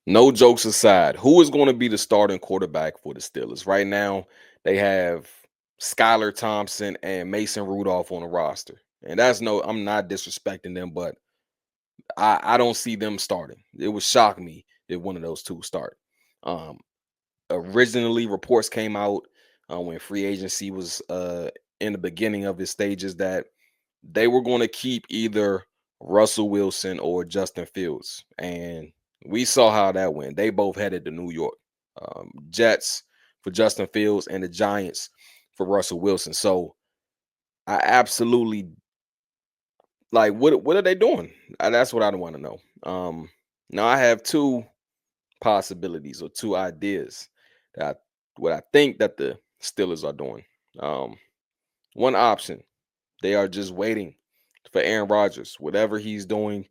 No jokes aside, who is going to be the starting quarterback for the Steelers? Right now, they have Skylar Thompson and Mason Rudolph on the roster. And that's no, I'm not disrespecting them, but I don't see them starting. It would shock me if one of those two start. Um, Originally, reports came out when free agency was in the beginning of its stages that they were going to keep either Russell Wilson or Justin Fields. And we saw how that went. They both headed to New York. Jets for Justin Fields and the Giants for Russell Wilson. So I absolutely like what are they doing? That's what I want to know. Now I have two possibilities or two ideas that what I think that the Steelers are doing. Um, One option, they are just waiting for Aaron Rodgers. Whatever he's doing,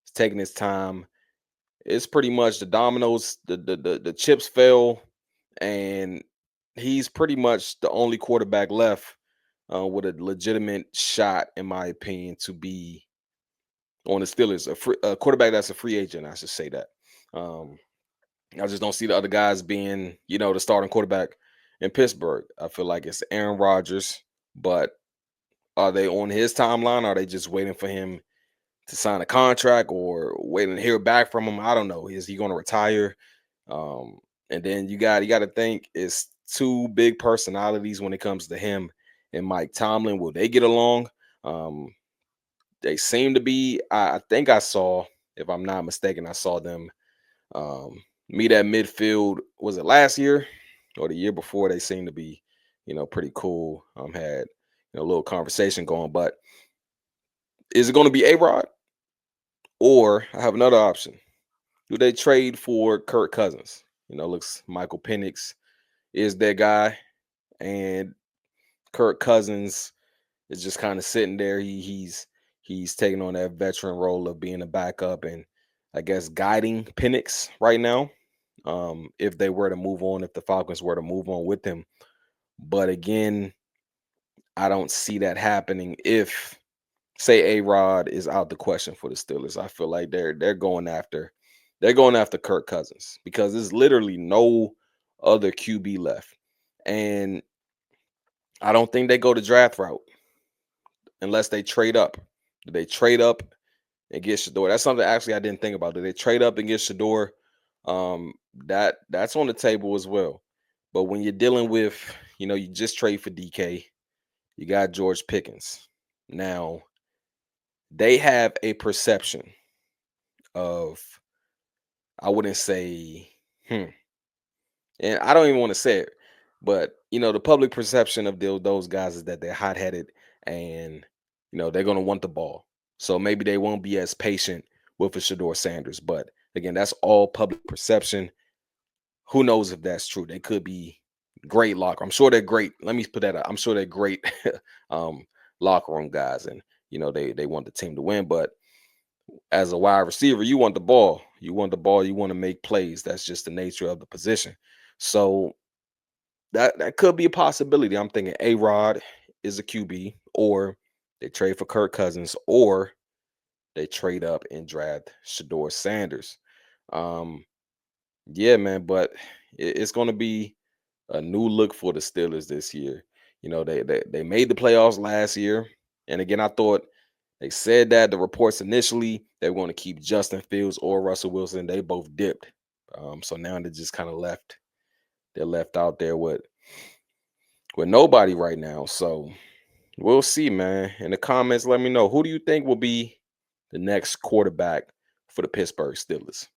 he's taking his time. It's pretty much the dominoes, the chips fell, and he's pretty much the only quarterback left with a legitimate shot, in my opinion, to be on the Steelers. A quarterback that's a free agent, I should say that. Um, I just don't see the other guys being, the starting quarterback in Pittsburgh. I feel like it's Aaron Rodgers, but are they on his timeline? Are they just waiting for him to sign a contract or waiting to hear back from him? I don't know. Is he going to retire? Um, and then you got to think it's two big personalities when it comes to him and Mike Tomlin. Will they get along? Um, they seem to be. I think I saw, if I'm not mistaken, I saw them meet at midfield. Was it last year or the year before? They seem to be, pretty cool. Had a little conversation going, but is it going to be A Rod or I have another option? Do they trade for Kirk Cousins? Looks Michael Penix is their guy, and Kirk Cousins is just kind of sitting there. He's taking on that veteran role of being a backup and I guess guiding Penix right now. If they were to move on, if the Falcons were to move on with him. But again, I don't see that happening if say A Rod is out the question for the Steelers. I feel like they're going after Kirk Cousins because there's literally no other QB left. And I don't think they go the draft route unless they trade up. Do they trade up and get Shador? That's something actually I didn't think about. Do they trade up and get Shador? That's on the table as well. But when you're dealing with, you just trade for DK, you got George Pickens. Now, they have a perception of, I wouldn't say, hmm, and I don't even want to say it, but the public perception of those guys is that they're hot headed and they're gonna want the ball. So maybe they won't be as patient with a Shador Sanders. But again, that's all public perception. Who knows if that's true? They could be great locker. I'm sure they're great. Let me put that out. I'm sure they're great um locker room guys and they want the team to win. But as a wide receiver, you want the ball. You want the ball, you want to make plays. That's just the nature of the position. So that could be a possibility. I'm thinking A Rod is a QB, or they trade for Kirk Cousins, or they trade up and draft Shador Sanders. Um, yeah, man, but it's going to be a new look for the Steelers this year. They made the playoffs last year, and again, I thought they said that the reports initially they were going to keep Justin Fields or Russell Wilson. They both dipped, so now they're just kind of left. They're left out there with nobody right now. So we'll see, man. In the comments, let me know who do you think will be the next quarterback for the Pittsburgh Steelers.